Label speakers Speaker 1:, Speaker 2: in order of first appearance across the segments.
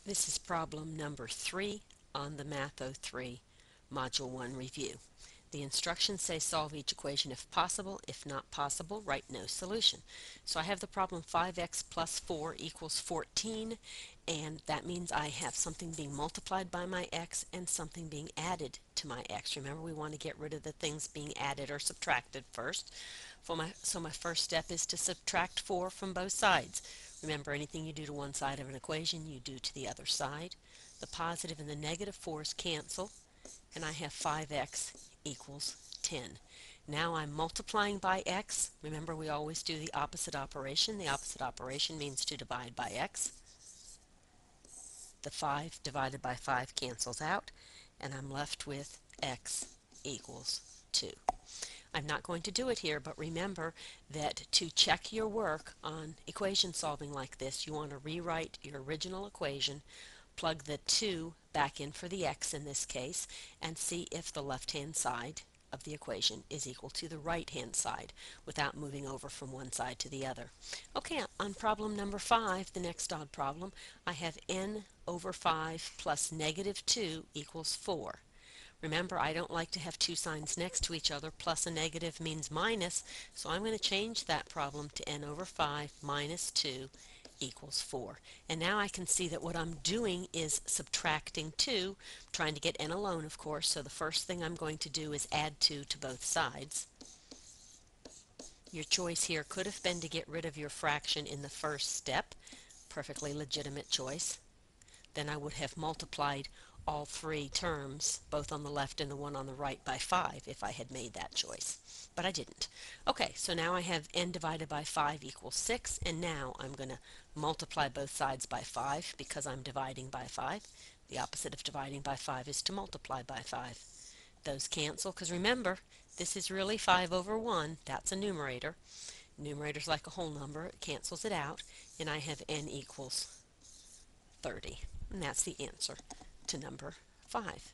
Speaker 1: This is problem number 3 on the Math 03 Module 1 review. The instructions say solve each equation if possible. If not possible, write no solution. So I have the problem 5x plus 4 equals 14, and that means I have something being multiplied by my x and something being added to my x. Remember, we want to get rid of the things being added or subtracted first. So my first step is to subtract 4 from both sides. Remember, anything you do to one side of an equation, you do to the other side. The positive and the negative 4's cancel, and I have 5x equals 10. Now I'm multiplying by x. Remember, we always do the opposite operation. The opposite operation means to divide by x. The 5 divided by 5 cancels out, and I'm left with x equals 2. I'm not going to do it here, but remember that to check your work on equation solving like this, you want to rewrite your original equation, plug the 2 back in for the x in this case, and see if the left-hand side of the equation is equal to the right-hand side without moving over from one side to the other. Okay, on problem number 5, the next odd problem, I have n over 5 plus negative 2 equals 4. Remember, I don't like to have two signs next to each other. Plus a negative means minus, so I'm going to change that problem to n over 5 minus 2 equals 4. And now I can see that what I'm doing is subtracting 2, trying to get n alone, of course, so the first thing I'm going to do is add 2 to both sides. Your choice here could have been to get rid of your fraction in the first step. Perfectly legitimate choice. Then I would have multiplied all three terms, both on the left and the one on the right, by 5 if I had made that choice. But I didn't. Okay, so now I have n divided by 5 equals 6, and now I'm going to multiply both sides by 5 because I'm dividing by 5. The opposite of dividing by 5 is to multiply by 5. Those cancel, because remember, this is really 5 over 1. That's a numerator. Numerator's like a whole number. It cancels it out, and I have n equals 30. And that's the answer to number 5.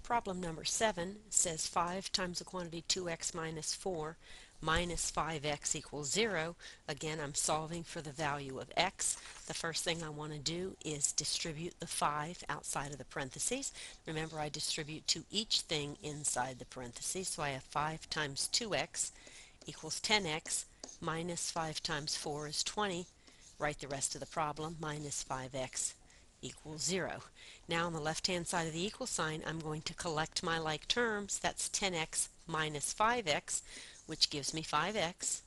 Speaker 1: Problem number 7 says 5 times the quantity 2x minus 4 minus 5x equals 0. Again, I'm solving for the value of x. The first thing I want to do is distribute the 5 outside of the parentheses. Remember, I distribute to each thing inside the parentheses, so I have 5 times 2x equals 10x minus 5 times 4 is 20. Write the rest of the problem, minus 5x equals 0. Now on the left-hand side of the equal sign, I'm going to collect my like terms. That's 10x minus 5x, which gives me 5x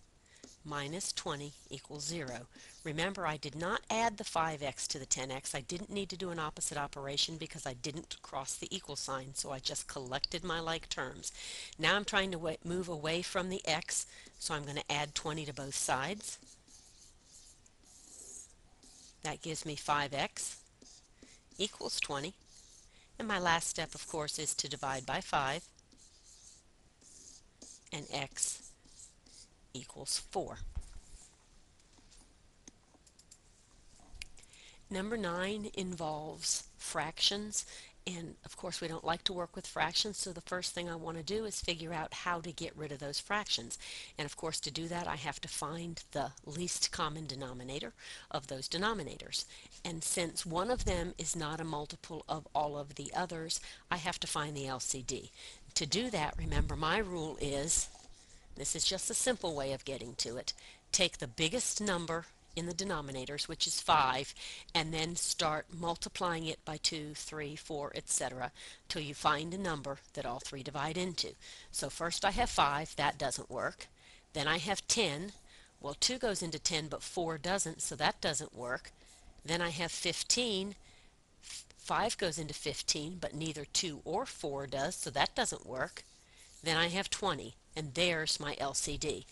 Speaker 1: minus 20 equals 0. Remember, I did not add the 5x to the 10x. I didn't need to do an opposite operation because I didn't cross the equal sign, so I just collected my like terms. Now I'm trying to move away from the x, so I'm going to add 20 to both sides. That gives me 5x equals 20. And my last step, of course, is to divide by 5. And x equals 4. Number 9 involves fractions. And of course, we don't like to work with fractions, so the first thing I want to do is figure out how to get rid of those fractions. And of course, to do that, I have to find the least common denominator of those denominators. And since one of them is not a multiple of all of the others, I have to find the LCD. To do that, remember, my rule is, this is just a simple way of getting to it, take the biggest number in the denominators, which is 5, and then start multiplying it by 2, 3, 4, etc. till you find a number that all three divide into. So first I have 5, that doesn't work. Then I have 10. Well, 2 goes into 10, but 4 doesn't, so that doesn't work. Then I have 15. 5 goes into 15, but neither 2 or 4 does, so that doesn't work. Then I have 20, and there's my LCD.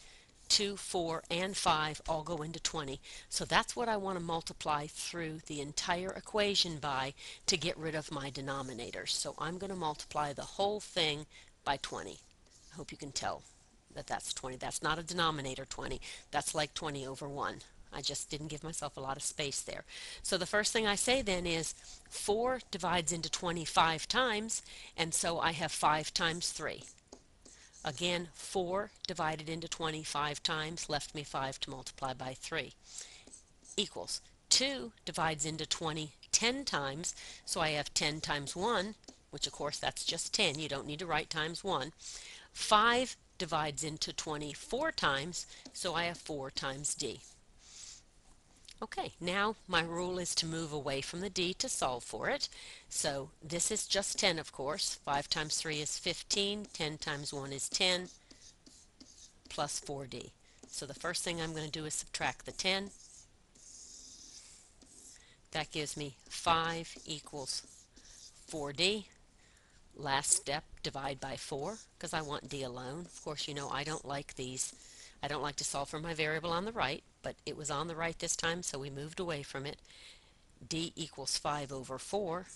Speaker 1: 2, 4, and 5 all go into 20. So that's what I want to multiply through the entire equation by to get rid of my denominators. So I'm going to multiply the whole thing by 20. I hope you can tell that that's 20. That's not a denominator 20. That's like 20 over 1. I just didn't give myself a lot of space there. So the first thing I say then is 4 divides into 25 times, and so I have 5 times 3. Again, 4 divided into 25 times left me 5 to multiply by 3. equals 2 divides into 20 10 times, so I have 10 times 1, which of course that's just 10. You don't need to write times 1. 5 divides into 20 4 times, so I have 4 times d. Okay, now my rule is to move away from the d to solve for it. So this is just 10, of course. 5 times 3 is 15. 10 times 1 is 10, plus 4d. So the first thing I'm going to do is subtract the 10. That gives me 5 equals 4d. Last step, divide by 4, because I want d alone. Of course, you know I don't like these. I don't like to solve for my variable on the right, but it was on the right this time, so we moved away from it. D equals 5 over 4.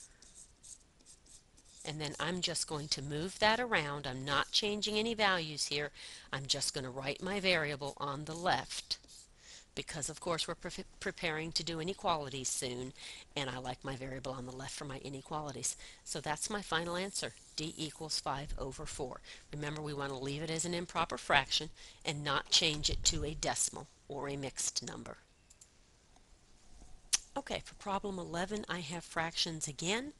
Speaker 1: And then I'm just going to move that around. I'm not changing any values here. I'm just going to write my variable on the left, because of course we're preparing to do inequalities soon, and I like my variable on the left for my inequalities. So that's my final answer. D equals 5 over 4. Remember, we want to leave it as an improper fraction and not change it to a decimal or a mixed number. Okay, for problem 11, I have fractions again,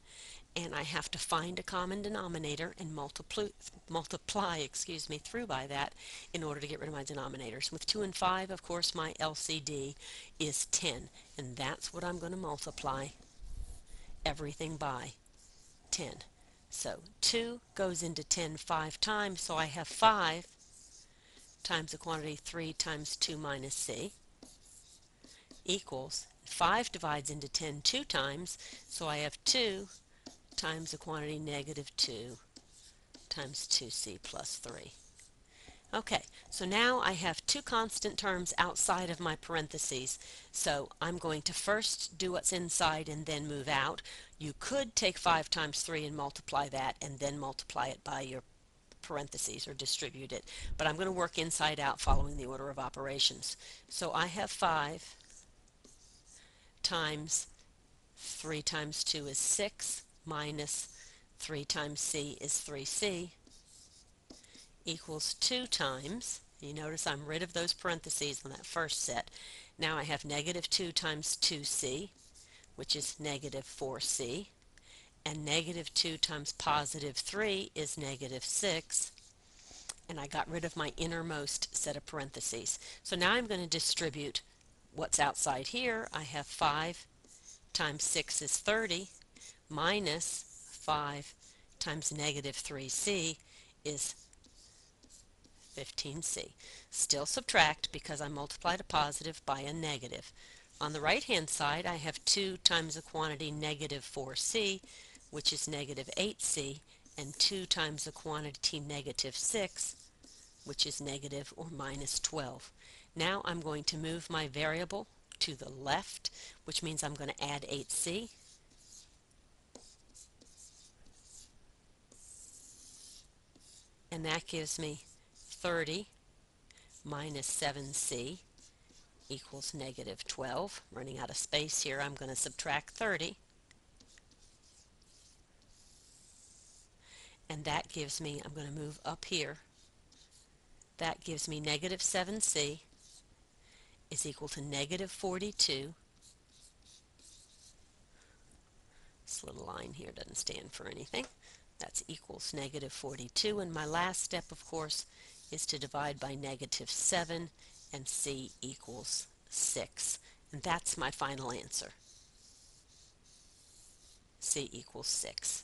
Speaker 1: and I have to find a common denominator and multiply through by that in order to get rid of my denominators. With 2 and 5, of course, my LCD is 10, and that's what I'm going to multiply everything by, 10. So 2 goes into 10 5 times, so I have 5 times the quantity 3 times 2 minus c equals 5 divides into 10 2 times, so I have 2 times the quantity negative 2 times 2c plus 3. Okay, so now I have two constant terms outside of my parentheses, so I'm going to first do what's inside and then move out. You could take 5 times 3 and multiply that and then multiply it by your parentheses or distribute it, but I'm going to work inside out following the order of operations. So I have 5 times 3 times 2 is 6 minus 3 times c is 3c equals 2 times, you notice I'm rid of those parentheses on that first set. Now I have negative 2 times 2c, which is negative 4c, and negative 2 times positive 3 is negative 6, and I got rid of my innermost set of parentheses. So now I'm going to distribute what's outside here. I have 5 times 6 is 30 minus 5 times negative 3c is 15c. Still subtract because I multiplied a positive by a negative. On the right hand side I have 2 times the quantity negative 4c, which is negative 8c, and 2 times the quantity negative 6, which is negative or minus 12. Now I'm going to move my variable to the left, which means I'm going to add 8c. And that gives me 30 minus 7c equals negative 12. Running out of space here, I'm going to subtract 30. And that gives me, I'm going to move up here, that gives me negative 7c is equal to negative 42. This little line here doesn't stand for anything. That's equals negative 42. And my last step, of course, is to divide by negative 7, and c equals 6. And that's my final answer. C equals 6.